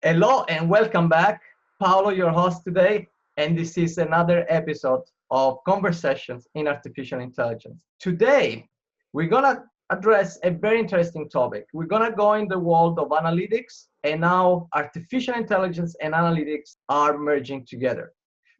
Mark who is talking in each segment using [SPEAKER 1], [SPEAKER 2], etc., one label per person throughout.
[SPEAKER 1] Hello and welcome back. Paolo, your host today, and this is another episode of Conversations in Artificial Intelligence. Today, we're gonna address a very interesting topic. We're gonna go in the world of analytics and how artificial intelligence and analytics are merging together.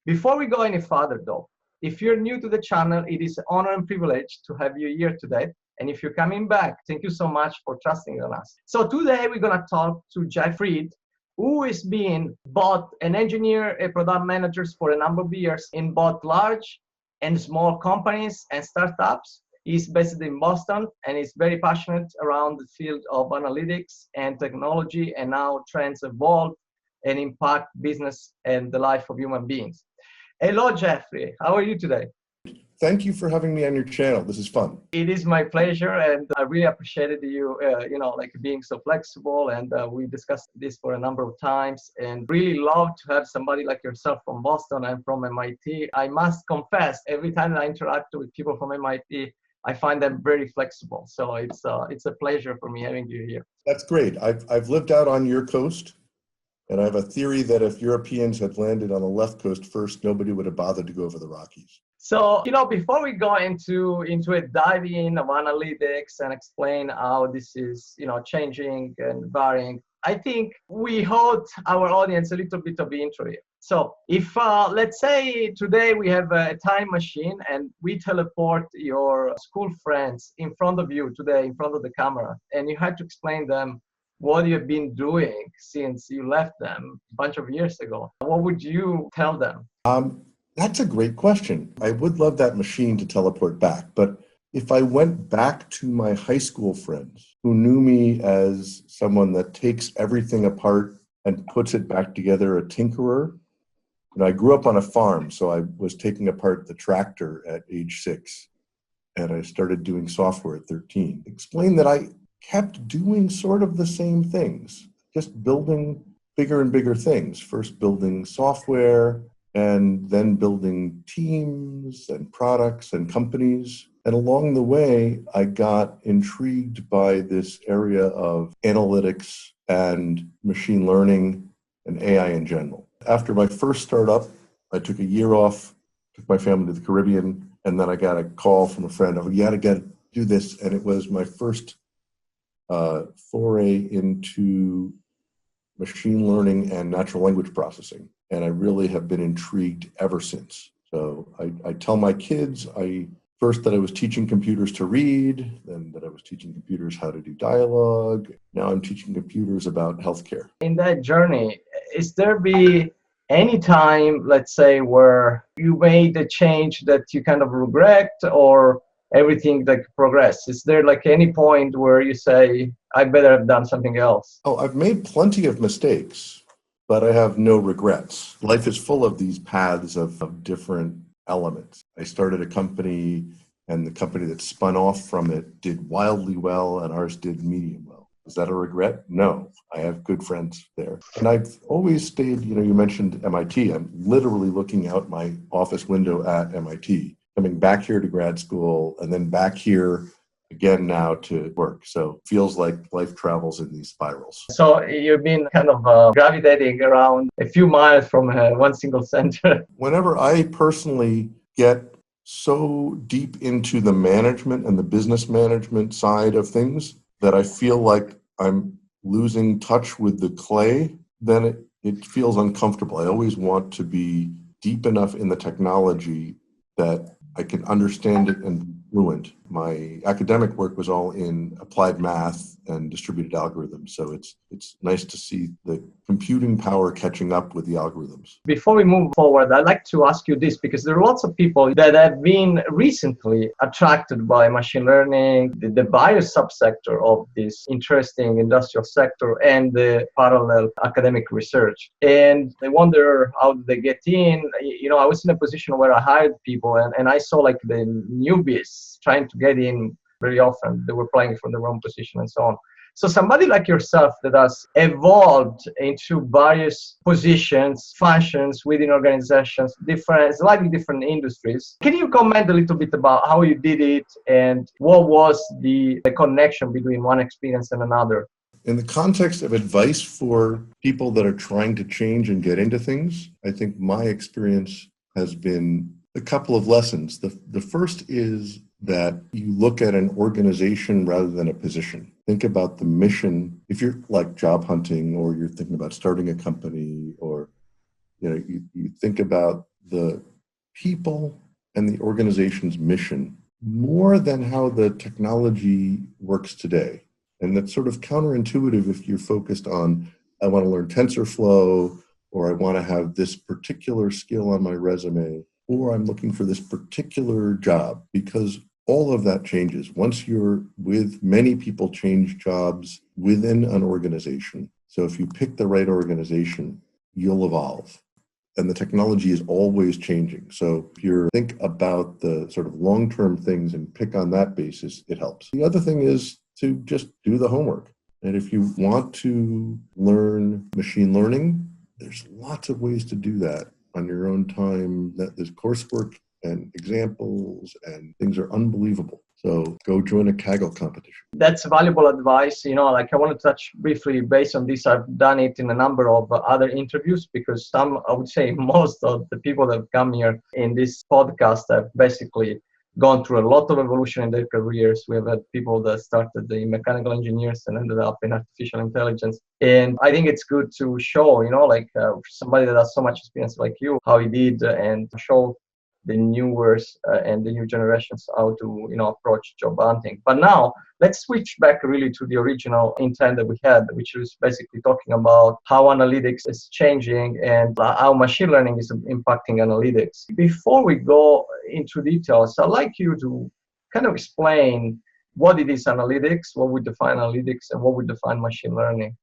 [SPEAKER 1] Before we go any further though, if you're new to the channel, it is an honor and privilege to have you here today. And if you're coming back, thank you so much for trusting in us. So today we're gonna talk to Jeff Fried, who is being both an engineer and product managers for a number of years in both large and small companies and startups. He's based in Boston and is very passionate around the field of analytics and technology and how trends evolve and impact business and the life of human beings. Hello, Jeffrey. How are you today?
[SPEAKER 2] Thank you for having me on your channel. This is fun.
[SPEAKER 1] It is my pleasure, and I really appreciated you, being so flexible. And we discussed this for a number of times, and really love to have somebody like yourself from Boston and from MIT. I must confess, every time I interact with people from MIT, I find them very flexible. So it's a pleasure for me having you here.
[SPEAKER 2] That's great. I've lived out on your coast, and I have a theory that if Europeans had landed on the left coast first, nobody would have bothered to go over the Rockies.
[SPEAKER 1] So, before we go into a dive in of analytics and explain how this is, changing and varying, I think we hold our audience a little bit of intro here. So if, let's say today we have a time machine and we teleport your school friends in front of you today, in front of the camera, and you had to explain them what you've been doing since you left them a bunch of years ago, what would you tell them?
[SPEAKER 2] That's a great question. I would love that machine to teleport back, but if I went back to my high school friends who knew me as someone that takes everything apart and puts it back together, a tinkerer, I grew up on a farm, so I was taking apart the tractor at age 6, and I started doing software at 13. Explain that I kept doing sort of the same things, just building bigger and bigger things. First building software, and then building teams and products and companies. And along the way, I got intrigued by this area of analytics and machine learning and AI in general. After my first startup, I took a year off, took my family to the Caribbean, and then I got a call from a friend of, you gotta do this. And it was my first foray into machine learning and natural language processing. And I really have been intrigued ever since. So I tell my kids, first that I was teaching computers to read, then that I was teaching computers how to do dialogue. Now I'm teaching computers about healthcare.
[SPEAKER 1] In that journey, is there be any time, let's say, where you made a change that you kind of regret or everything like progress? Is there like any point where you say, I better have done something else?
[SPEAKER 2] Oh, I've made plenty of mistakes, but I have no regrets. Life is full of these paths of different elements. I started a company, and the company that spun off from it did wildly well, and ours did medium well. Is that a regret? No. I have good friends there. And I've always stayed, you mentioned MIT. I'm literally looking out my office window at MIT, coming back here to grad school, and then back here again now to work. So feels like life travels in these spirals.
[SPEAKER 1] So you've been kind of gravitating around a few miles from one single center.
[SPEAKER 2] Whenever I personally get so deep into the management and the business management side of things that I feel like I'm losing touch with the clay, then it feels uncomfortable. I always want to be deep enough in the technology that I can understand it and be fluent. My academic work was all in applied math and distributed algorithms. So it's nice to see the computing power catching up with the algorithms.
[SPEAKER 1] Before we move forward, I'd like to ask you this, because there are lots of people that have been recently attracted by machine learning, the bio subsector of this interesting industrial sector and the parallel academic research. And they wonder how they get in. I was in a position where I hired people and I saw like the newbies trying to get in very often. They were playing from the wrong position and so on. So somebody like yourself that has evolved into various positions, functions within organizations, slightly different industries. Can you comment a little bit about how you did it and what was the connection between one experience and another?
[SPEAKER 2] In the context of advice for people that are trying to change and get into things, I think my experience has been a couple of lessons. The first is that you look at an organization rather than a position. Think about the mission. If you're like job hunting or you're thinking about starting a company, or you think about the people and the organization's mission more than how the technology works today. And that's sort of counterintuitive if you're focused on, I want to learn TensorFlow, or I want to have this particular skill on my resume, or I'm looking for this particular job, because all of that changes. Once you're with many people change jobs within an organization. So if you pick the right organization, you'll evolve. And the technology is always changing. So if you think about the sort of long-term things and pick on that basis, it helps. The other thing is to just do the homework. And if you want to learn machine learning, there's lots of ways to do that on your own time. There's coursework and examples, and things are unbelievable. So go join a Kaggle competition.
[SPEAKER 1] That's valuable advice. Like I want to touch briefly based on this. I've done it in a number of other interviews, because I would say most of the people that have come here in this podcast have basically gone through a lot of evolution in their careers. We have had people that started in mechanical engineers and ended up in artificial intelligence. And I think it's good to show, somebody that has so much experience like you, how he did, and show the newers and the new generations how to approach job hunting. But now let's switch back really to the original intent that we had, which was basically talking about how analytics is changing and how machine learning is impacting analytics. Before we go into details, I'd like you to kind of explain what it is analytics, what we define analytics, and what we define machine learning.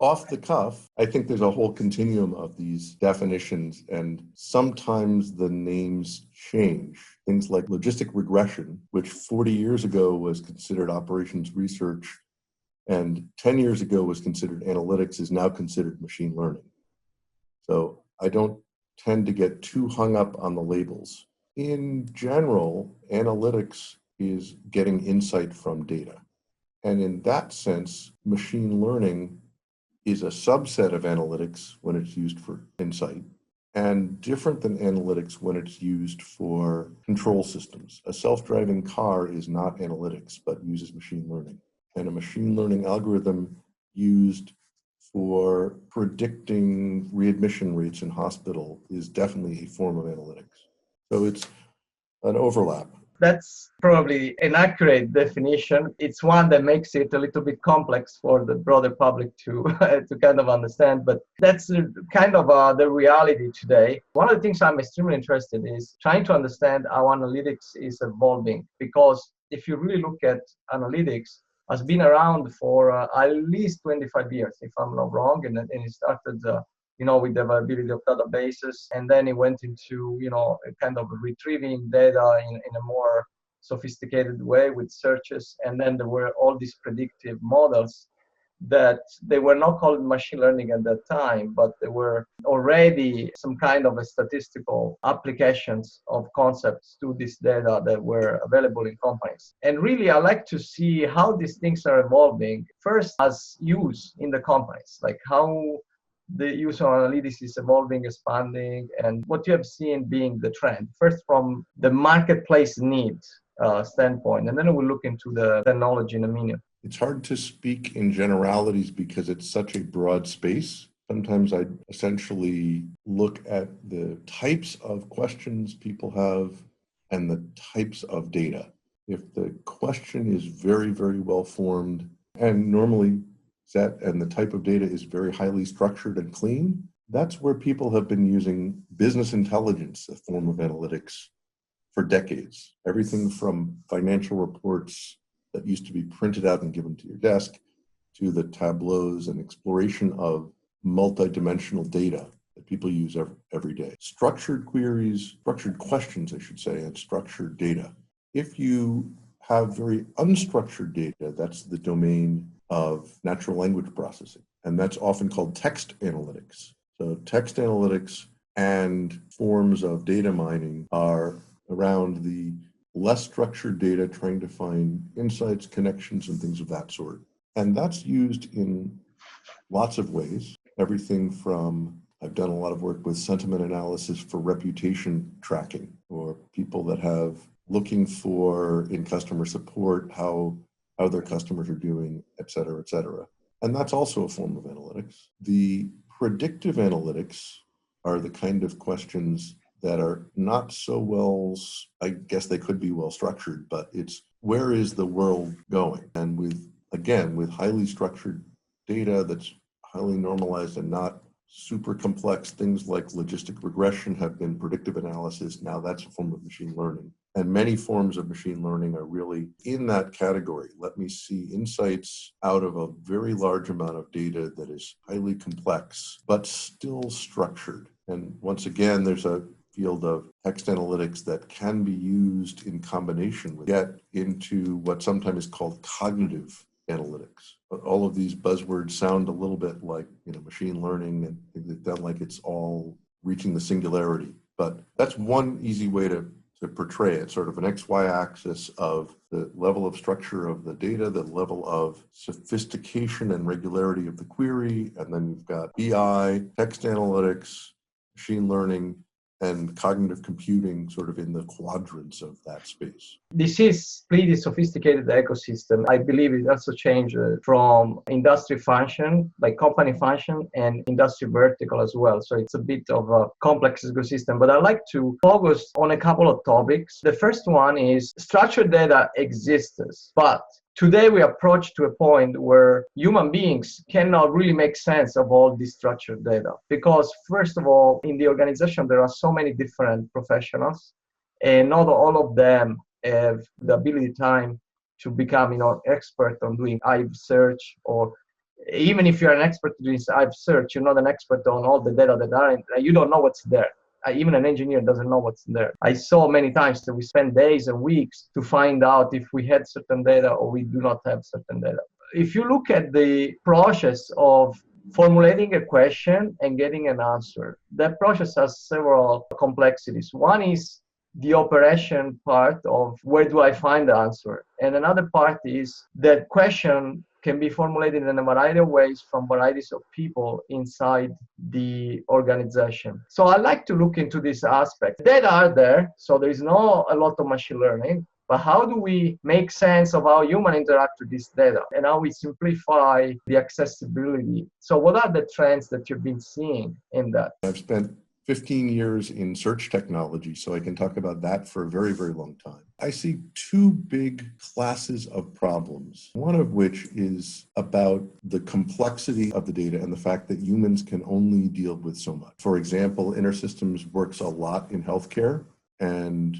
[SPEAKER 2] Off the cuff, I think there's a whole continuum of these definitions, and sometimes the names change. Things like logistic regression, which 40 years ago was considered operations research and 10 years ago was considered analytics, is now considered machine learning. So I don't tend to get too hung up on the labels. In general, analytics is getting insight from data. And in that sense, machine learning is a subset of analytics when it's used for insight, and different than analytics when it's used for control systems. A self-driving car is not analytics, but uses machine learning. And a machine learning algorithm used for predicting readmission rates in hospital is definitely a form of analytics. So it's an overlap.
[SPEAKER 1] That's probably an accurate definition. It's one that makes it a little bit complex for the broader public to to kind of understand, but that's kind of the reality today. One of the things I'm extremely interested in is trying to understand how analytics is evolving, because if you really look at analytics, has been around for at least 25 years, if I'm not wrong, and it started with the availability of databases, and then it went into, kind of retrieving data in a more sophisticated way with searches. And then there were all these predictive models that they were not called machine learning at that time, but they were already some kind of a statistical applications of concepts to this data that were available in companies. And really, I like to see how these things are evolving, first as use in the companies, like how the use of analytics is evolving, expanding, and what you have seen being the trend. First, from the marketplace needs standpoint, and then we'll look into the technology in a minute.
[SPEAKER 2] It's hard to speak in generalities because it's such a broad space. Sometimes I essentially look at the types of questions people have and the types of data. If the question is very, very well formed, and normally set and the type of data is very highly structured and clean, that's where people have been using business intelligence, a form of analytics, for decades. Everything from financial reports that used to be printed out and given to your desk to the tableaus and exploration of multidimensional data that people use every day. Structured queries, structured questions, I should say, and structured data. If you have very unstructured data, that's the domain of natural language processing, and that's often called text analytics. So text analytics and forms of data mining are around the less structured data, trying to find insights, connections, and things of that sort. And that's used in lots of ways. Everything from, I've done a lot of work with sentiment analysis for reputation tracking, or people that have looking for in customer support how their customers are doing, et cetera, et cetera. And that's also a form of analytics. The predictive analytics are the kind of questions that are not so well, I guess they could be well structured, but it's where is the world going? And with highly structured data that's highly normalized and not super complex, things like logistic regression have been predictive analysis. Now that's a form of machine learning. And many forms of machine learning are really in that category. Let me see insights out of a very large amount of data that is highly complex, but still structured. And once again, there's a field of text analytics that can be used in combination with get into what sometimes is called cognitive analytics. All of these buzzwords sound a little bit like, machine learning, and they sound like it's all reaching the singularity. But that's one easy way to portray it, sort of an XY axis of the level of structure of the data, the level of sophistication and regularity of the query, and then you've got BI, text analytics, machine learning, and cognitive computing sort of in the quadrants of that space.
[SPEAKER 1] This is pretty sophisticated ecosystem. I believe it also changed from industry function, like company function, and industry vertical as well. So it's a bit of a complex ecosystem, but I'd like to focus on a couple of topics. The first one is structured data exists, but today we approach to a point where human beings cannot really make sense of all this structured data, because first of all, in the organization, there are so many different professionals, and not all of them have the ability time to become expert on doing IVE search, or even if you're an expert doing IVE search, you're not an expert on all the data that are in, you don't know what's there. Even an engineer doesn't know what's there. I saw many times that we spend days and weeks to find out if we had certain data or we do not have certain data. If you look at the process of formulating a question and getting an answer, that process has several complexities. One is the operation part of where do I find the answer? And another part is that question can be formulated in a variety of ways from varieties of people inside the organization. So I like to look into this aspect. Data are there, so there is not a lot of machine learning, but how do we make sense of how humans interact with this data and how we simplify the accessibility? So what are the trends that you've been seeing in that?
[SPEAKER 2] I've spent 15 years in search technology, so I can talk about that for a very, very long time. I see two big classes of problems, one of which is about the complexity of the data and the fact that humans can only deal with so much. For example, InterSystems works a lot in healthcare, and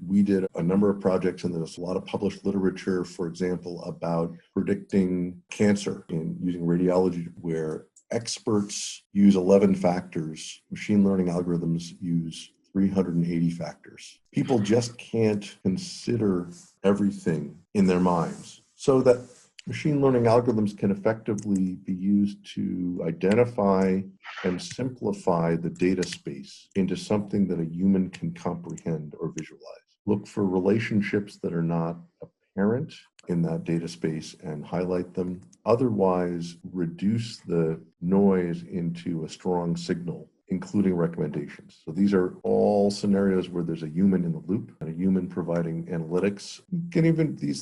[SPEAKER 2] we did a number of projects, and there's a lot of published literature, for example, about predicting cancer in using radiology, where experts use 11 factors. Machine learning algorithms use 380 factors. People just can't consider everything in their minds. So that machine learning algorithms can effectively be used to identify and simplify the data space into something that a human can comprehend or visualize. Look for relationships that are not apparent in that data space and highlight them. Otherwise, reduce the noise into a strong signal, including recommendations. So these are all scenarios where there's a human in the loop and a human providing analytics.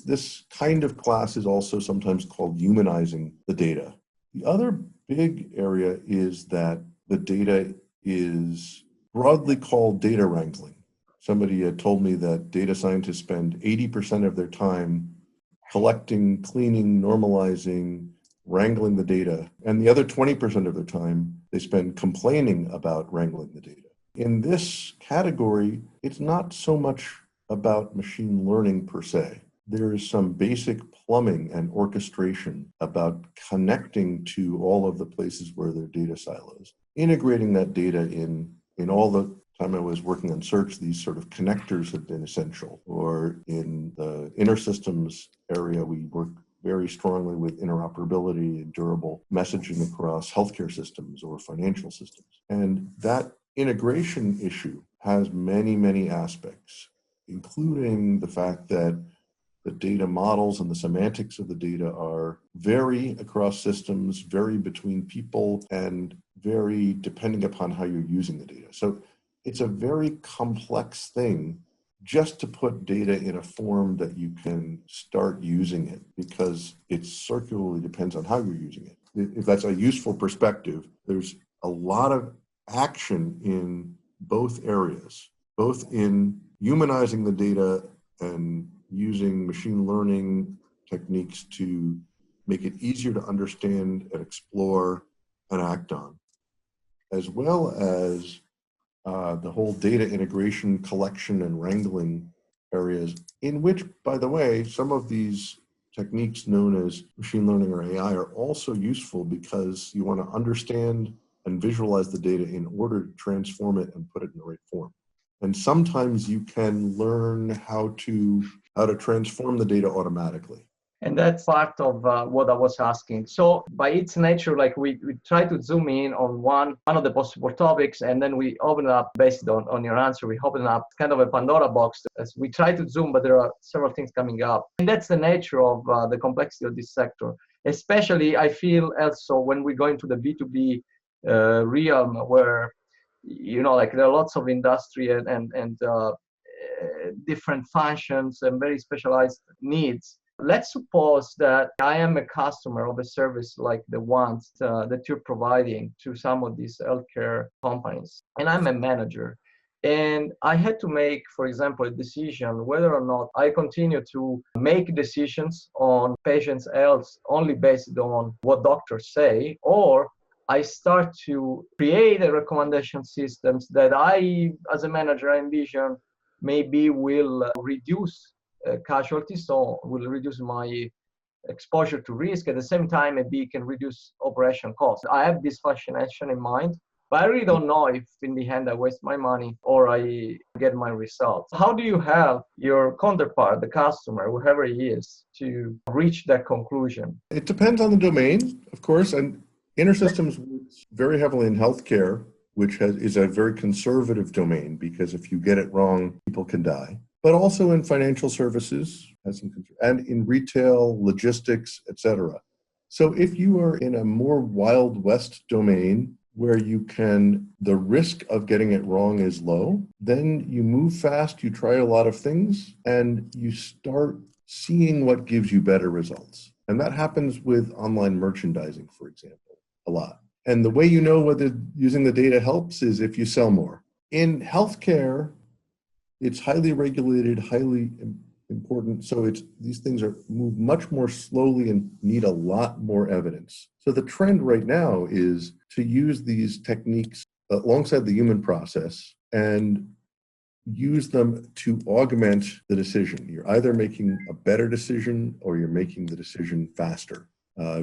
[SPEAKER 2] This kind of class is also sometimes called humanizing the data. The other big area is that the data is broadly called data wrangling. Somebody had told me that data scientists spend 80% of their time collecting, cleaning, normalizing, wrangling the data, and the other 20% of their time they spend complaining about wrangling the data. In this category, it's not so much about machine learning per se. There is some basic plumbing and orchestration about connecting to all of the places where there are data silos, integrating that data in all the time I was working on search, these sort of connectors have been essential. Or in the InterSystems area, we work very strongly with interoperability and durable messaging across healthcare systems or financial systems. And that integration issue has many, many aspects, including the fact that The data models and the semantics of the data vary across systems, vary between people, and vary depending upon how you're using the data. So it's a very complex thing just to put data in a form that you can start using it, because it circularly depends on how you're using it. If that's a useful perspective, there's a lot of action in both areas, both in humanizing the data and using machine learning techniques to make it easier to understand and explore and act on, as well as the whole data integration, collection, and wrangling areas, in which, by the way, some of these techniques known as machine learning or AI are also useful, because you want to understand and visualize the data in order to transform it and put it in the right form. And sometimes you can learn how to transform the data automatically.
[SPEAKER 1] And that's part of what I was asking. So by its nature, like we try to zoom in on one of the possible topics, and then we open it up based on your answer. We open up kind of a Pandora box as we try to zoom, but there are several things coming up. And that's the nature of the complexity of this sector. Especially, I feel also when we go into the B2B realm, where, you know, like there are lots of industry and different functions and very specialized needs. Let's suppose that I am a customer of a service like the ones that you're providing to some of these healthcare companies, and I'm a manager. And I had to make, for example, a decision whether or not I continue to make decisions on patients' health only based on what doctors say, or I start to create a recommendation systems that I, as a manager, I envision maybe will reduce casualties, so will reduce my exposure to risk. At the same time, maybe it can reduce operation costs. I have this fascination in mind, but I really don't know if in the end I waste my money or I get my results. How do you help your counterpart, the customer, whoever he is, to reach that conclusion?
[SPEAKER 2] It depends on the domain, of course, and InterSystems works very heavily in healthcare, which is a very conservative domain, because if you get it wrong, people can die. But also in financial services, and in retail, logistics, etc. So if you are in a more Wild West domain where the risk of getting it wrong is low, then you move fast, you try a lot of things, and you start seeing what gives you better results. And that happens with online merchandising, for example, a lot. And the way you know whether using the data helps is if you sell more. In healthcare, it's highly regulated, highly important. So these things move much more slowly and need a lot more evidence. So the trend right now is to use these techniques alongside the human process and use them to augment the decision. You're either making a better decision or you're making the decision faster.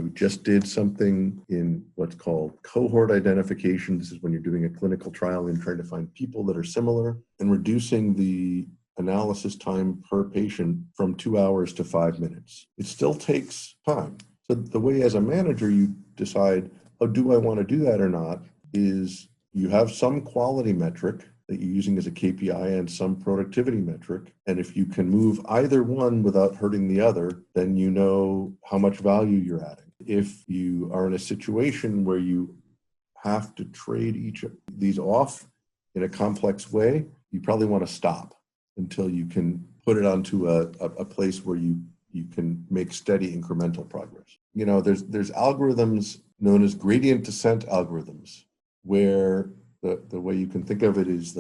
[SPEAKER 2] We just did something in what's called cohort identification. This is when you're doing a clinical trial and trying to find people that are similar and reducing the analysis time per patient from 2 hours to 5 minutes. It still takes time. So the way as a manager you decide, oh, do I want to do that or not, is you have some quality metric that you're using as a KPI and some productivity metric. And if you can move either one without hurting the other, then you know how much value you're adding. If you are in a situation where you have to trade each of these off in a complex way, you probably want to stop until you can put it onto a place where you can make steady incremental progress. You know, there's algorithms known as gradient descent algorithms, where the way you can think of it is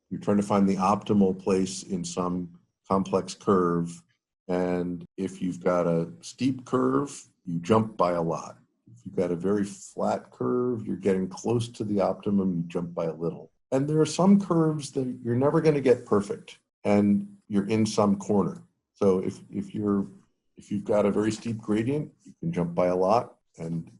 [SPEAKER 2] you're trying to find the optimal place in some complex curve. And if you've got a steep curve, you jump by a lot. If you've got a very flat curve, you're getting close to the optimum, you jump by a little. And there are some curves that you're never going to get perfect, and you're in some corner. So if you've got a very steep gradient, you can jump by a lot. And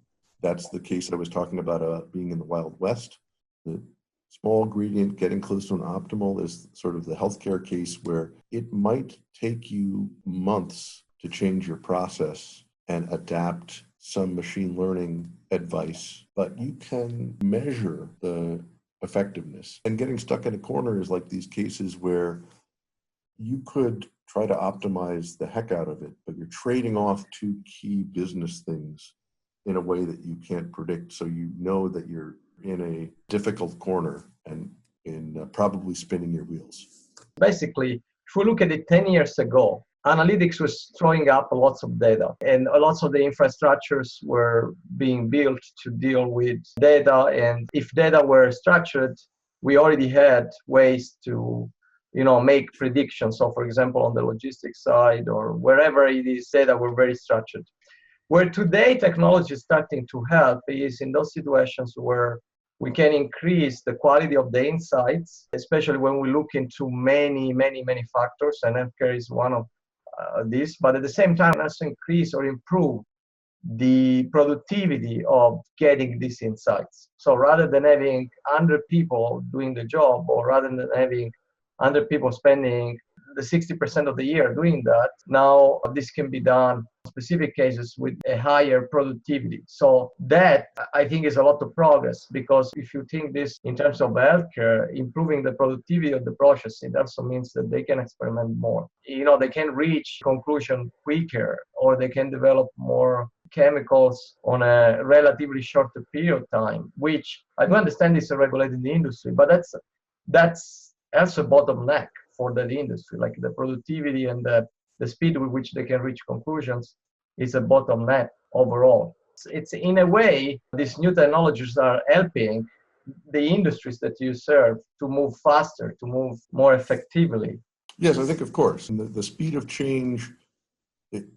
[SPEAKER 2] that's the case I was talking about being in the Wild West. The small gradient getting close to an optimal is sort of the healthcare case where it might take you months to change your process and adapt some machine learning advice, but you can measure the effectiveness. And getting stuck in a corner is like these cases where you could try to optimize the heck out of it, but you're trading off two key business things in a way that you can't predict. So you know that you're in a difficult corner and probably spinning your wheels.
[SPEAKER 1] Basically, if we look at it 10 years ago, analytics was throwing up lots of data, and lots of the infrastructures were being built to deal with data. And if data were structured, we already had ways to make predictions. So for example, on the logistics side or wherever it is, data were very structured. Where today technology is starting to help is in those situations where we can increase the quality of the insights, especially when we look into many, many, many factors, and healthcare is one of these. But at the same time, also increase or improve the productivity of getting these insights. So rather than having 100 people doing the job, or rather than having 100 people spending the 60% of the year doing that, now this can be done in specific cases with a higher productivity. So that, I think, is a lot of progress, because if you think this in terms of healthcare, improving the productivity of the process, it also means that they can experiment more. They can reach conclusion quicker, or they can develop more chemicals on a relatively shorter period of time, which I do understand is a regulated industry, but that's also a bottleneck for the industry. Like the productivity and the speed with which they can reach conclusions is a bottleneck overall. It's in a way, these new technologies are helping the industries that you serve to move faster, to move more effectively.
[SPEAKER 2] Yes, I think, of course, and the speed of change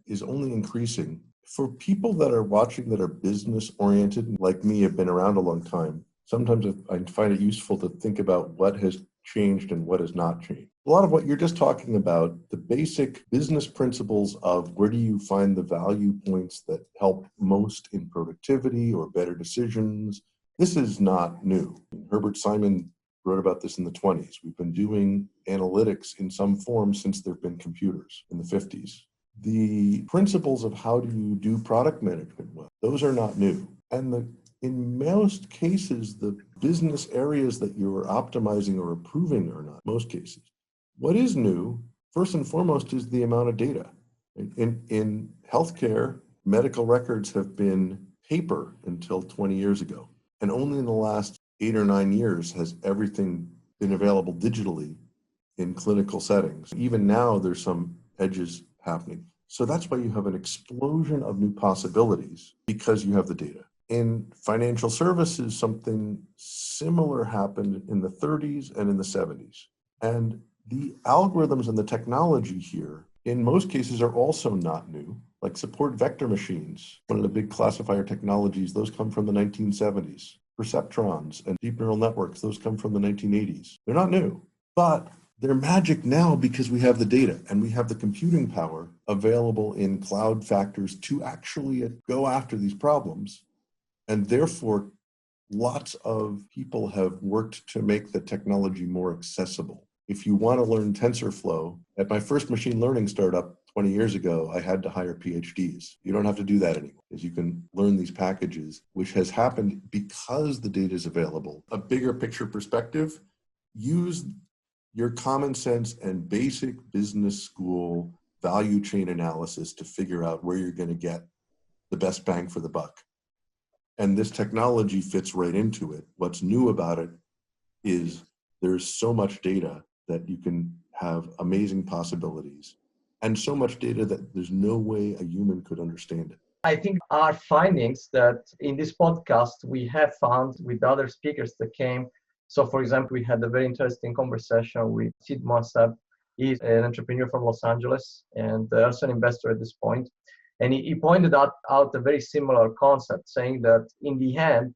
[SPEAKER 2] is only increasing. For people that are watching that are business oriented, like me, have been around a long time, sometimes I find it useful to think about what has changed and what has not changed. A lot of what you're just talking about, the basic business principles of where do you find the value points that help most in productivity or better decisions, this is not new. Herbert Simon wrote about this in the 1920s. We've been doing analytics in some form since there have been computers in the 1950s. The principles of how do you do product management well, those are not new. And in most cases, the business areas that you're optimizing or improving are not, most cases. What is new, first and foremost, is the amount of data. In healthcare, medical records have been paper until 20 years ago. And only in the last 8 or 9 years has everything been available digitally in clinical settings. Even now, there's some edges happening. So that's why you have an explosion of new possibilities, because you have the data. In financial services, something similar happened in the 30s and in the 70s. And the algorithms and the technology here, in most cases, are also not new. Like support vector machines, one of the big classifier technologies, those come from the 1970s. Perceptrons and deep neural networks, those come from the 1980s. They're not new, but they're magic now because we have the data and we have the computing power available in cloud factors to actually go after these problems. And therefore, lots of people have worked to make the technology more accessible. If you want to learn TensorFlow, at my first machine learning startup 20 years ago, I had to hire PhDs. You don't have to do that anymore, because you can learn these packages, which has happened because the data is available. A bigger picture perspective, use your common sense and basic business school value chain analysis to figure out where you're going to get the best bang for the buck. And this technology fits right into it. What's new about it is there's so much data that you can have amazing possibilities, and so much data that there's no way a human could understand it.
[SPEAKER 1] I think our findings that in this podcast we have found with other speakers that came. So for example, we had a very interesting conversation with Sid Mossab. He's an entrepreneur from Los Angeles and also an investor at this point. And he pointed out a very similar concept, saying that in the end,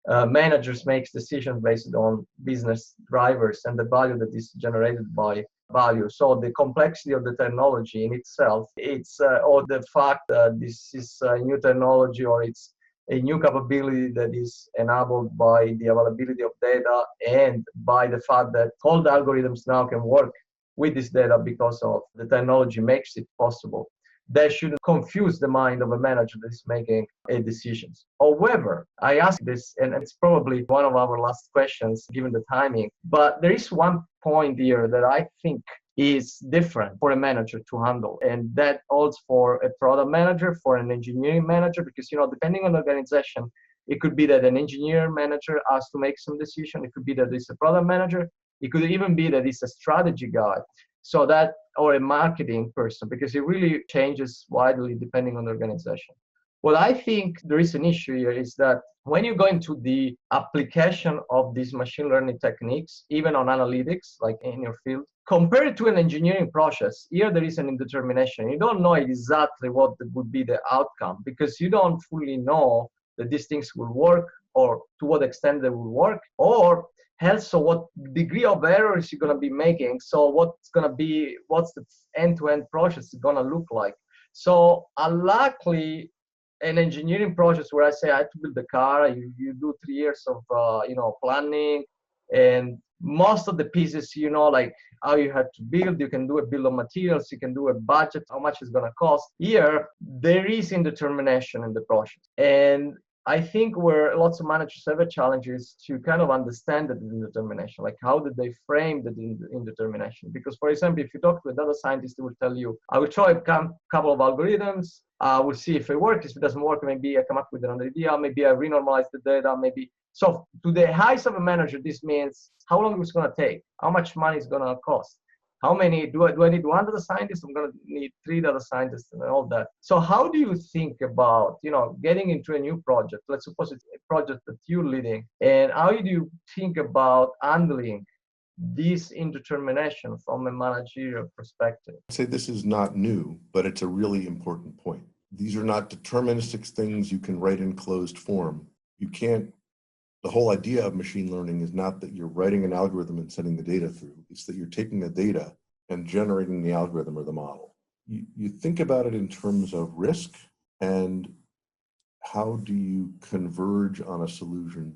[SPEAKER 1] managers make decisions based on business drivers and the value that is generated by value. So the complexity of the technology in itself, or the fact that this is a new technology or it's a new capability that is enabled by the availability of data and by the fact that all the algorithms now can work with this data because of the technology makes it possible. That shouldn't confuse the mind of a manager that is making a decisions. However, I ask this, and it's probably one of our last questions given the timing, but there is one point here that I think is different for a manager to handle. And that holds for a product manager, for an engineering manager, because, depending on the organization, it could be that an engineer manager has to make some decision. It could be that it's a product manager. It could even be that it's a strategy guy. So that, or a marketing person, because it really changes widely depending on the organization. What I think there is an issue here is that when you go into the application of these machine learning techniques, even on analytics, like in your field, compared to an engineering process, here there is an indetermination. You don't know exactly what would be the outcome because you don't fully know that these things will work or to what extent they will work, or also what degree of errors you're going to be making. So what's the end-to-end process going to look like? So unlikely an engineering project where I say I had to build the car, you do 3 years of planning, and most of the pieces, like how you have to build, you can do a bill of materials, you can do a budget, how much it's going to cost. Here, there is indetermination in the project. And I think where lots of managers have a challenge is to kind of understand that indetermination, like how did they frame the indetermination? Because, for example, if you talk to a data scientist, they will tell you, I will try a couple of algorithms, we'll see if it works. If it doesn't work, maybe I come up with another idea, maybe I renormalize the data, maybe. So to the eyes of a manager, this means how long it's going to take, how much money it's going to cost. How many do I need 1 data scientist? I'm going to need 3 data scientists and all that. So how do you think about, getting into a new project? Let's suppose it's a project that you're leading. And how do you think about handling this indetermination from a managerial perspective?
[SPEAKER 2] I'd say this is not new, but it's a really important point. These are not deterministic things you can write in closed form. The whole idea of machine learning is not that you're writing an algorithm and sending the data through. It's that you're taking the data and generating the algorithm or the model. You think about it in terms of risk and how do you converge on a solution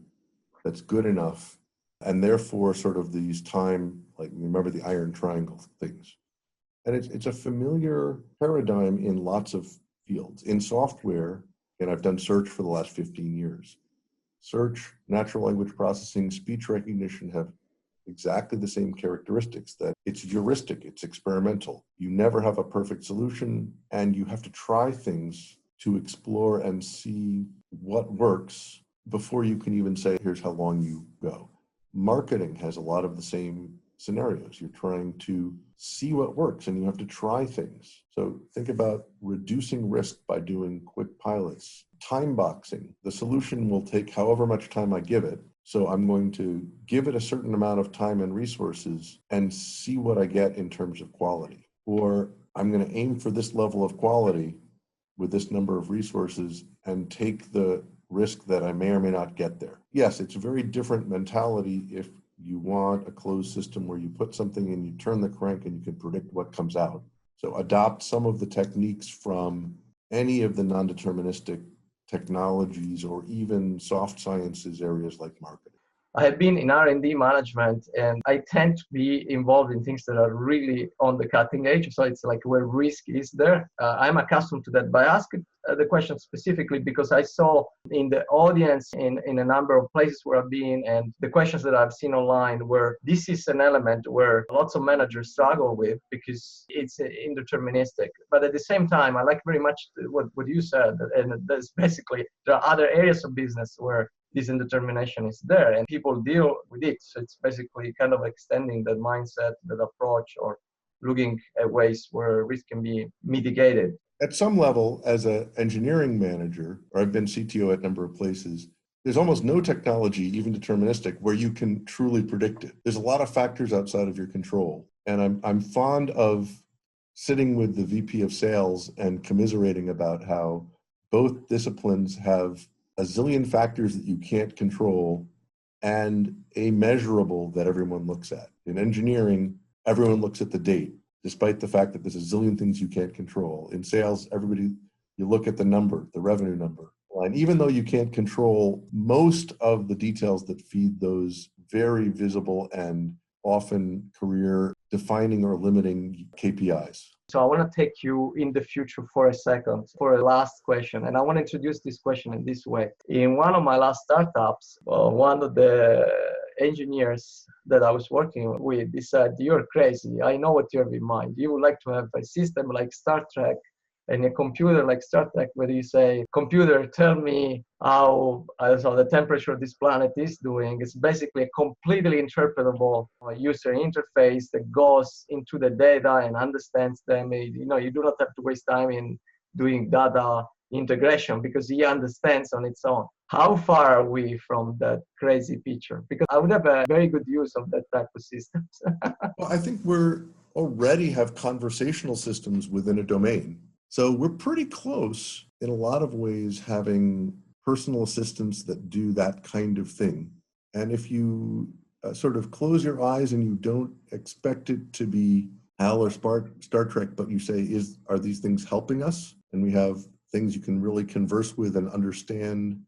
[SPEAKER 2] that's good enough, and therefore sort of these like remember the iron triangle things. And it's a familiar paradigm in lots of fields. In software, and I've done search for the last 15 years, search, natural language processing, speech recognition have exactly the same characteristics, that it's heuristic, it's experimental. You never have a perfect solution, and you have to try things to explore and see what works before you can even say, here's how long you go. Marketing has a lot of the same scenarios. You're trying to see what works and you have to try things. So think about reducing risk by doing quick pilots. Time boxing. The solution will take however much time I give it. So I'm going to give it a certain amount of time and resources and see what I get in terms of quality. Or I'm going to aim for this level of quality with this number of resources and take the risk that I may or may not get there. Yes, it's a very different mentality if you want a closed system where you put something in, you turn the crank, and you can predict what comes out. So adopt some of the techniques from any of the non-deterministic technologies or even soft sciences areas like marketing.
[SPEAKER 1] I have been in R&D management, and I tend to be involved in things that are really on the cutting edge. So it's like where risk is there. I'm accustomed to that. But I asked the question specifically because I saw in the audience in a number of places where I've been, and the questions that I've seen online, where this is an element where lots of managers struggle with because it's indeterministic. But at the same time, I like very much what you said, and that's basically there are other areas of business where this indetermination is there and people deal with it. So it's basically kind of extending that mindset, that approach, or looking at ways where risk can be mitigated.
[SPEAKER 2] At some level, as an engineering manager, or I've been CTO at a number of places, there's almost no technology, even deterministic, where you can truly predict it. There's a lot of factors outside of your control. And I'm fond of sitting with the VP of sales and commiserating about how both disciplines have a zillion factors that you can't control and a measurable that everyone looks at. In engineering, everyone looks at the date, despite the fact that there's a zillion things you can't control. In sales, you look at the number, the revenue number. And even though you can't control most of the details that feed those very visible and often career defining or limiting KPIs.
[SPEAKER 1] So I want to take you in the future for a second for a last question. And I want to introduce this question in this way. In one of my last startups, one of the engineers that I was working with, they said, "You're crazy. I know what you have in mind. You would like to have a system like Star Trek and a computer like Star Trek, where you say, computer, tell me how the temperature of this planet is doing." It's basically a completely interpretable user interface that goes into the data and understands them. You do not have to waste time in doing data integration because he understands on its own. How far are we from that crazy picture? Because I would have a very good use of that type of systems.
[SPEAKER 2] Well, I think we're already have conversational systems within a domain. So we're pretty close in a lot of ways having personal assistants that do that kind of thing. And if you sort of close your eyes and you don't expect it to be HAL or Star Trek, but you say, are these things helping us? And we have things you can really converse with and understand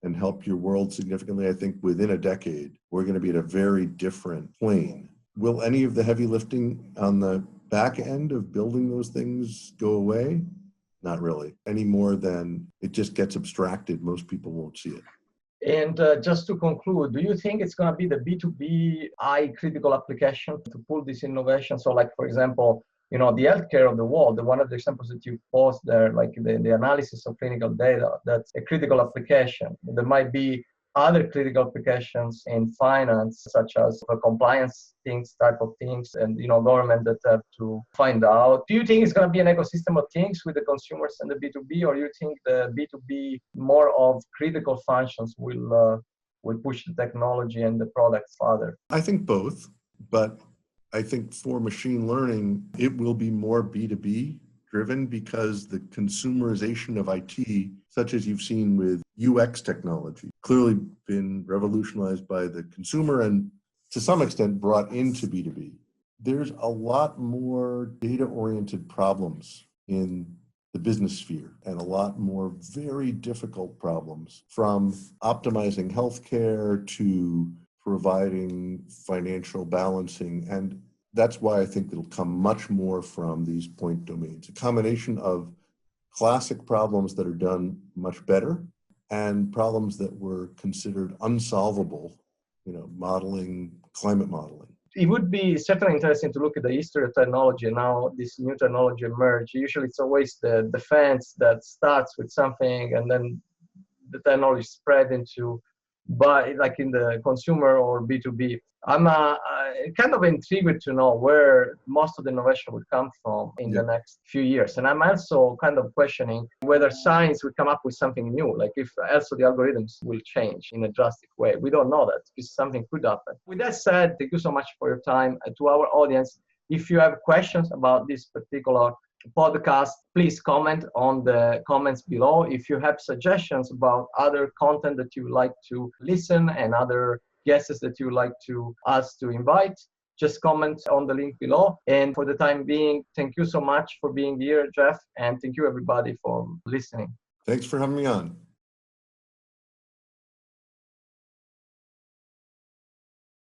[SPEAKER 2] and help your world significantly. I think within a decade, we're going to be at a very different plane. Will any of the heavy lifting on the back end of building those things go away? Not really, any more than it just gets abstracted. Most people won't see it.
[SPEAKER 1] And just to conclude, do you think it's going to be the B2B critical application to pull this innovation? So like, for example, the healthcare of the world, one of the examples that you post there, like the analysis of clinical data, that's a critical application. There might be other critical applications in finance, such as compliance things, type of things, and government that have to find out. Do you think it's going to be an ecosystem of things with the consumers and the B2B, or do you think the B2B more of critical functions will push the technology and the products further?
[SPEAKER 2] I think both, but I think for machine learning, it will be more B2B driven because the consumerization of IT, such as you've seen with UX technology, clearly been revolutionized by the consumer and to some extent brought into B2B. There's a lot more data-oriented problems in the business sphere and a lot more very difficult problems, from optimizing healthcare to providing financial balancing. And that's why I think it'll come much more from these point domains, a combination of classic problems that are done much better and problems that were considered unsolvable, modeling, climate modeling.
[SPEAKER 1] It would be certainly interesting to look at the history of technology and how this new technology emerged. Usually it's always the defense that starts with something and then the technology spread into, but like in the consumer or B2B. I'm kind of intrigued to know where most of the innovation will come from in the next few years. And I'm also kind of questioning whether science will come up with something new, like if also the algorithms will change in a drastic way. We don't know that, because something could happen. With that said, thank you so much for your time. To our audience, if you have questions about this particular podcast, please comment on the comments below. If you have suggestions about other content that you would like to listen and other guests that you would like to us to invite, just comment on the link below. And for the time being, thank you so much for being here, Jeff, and thank you everybody for listening.
[SPEAKER 2] Thanks for having me on.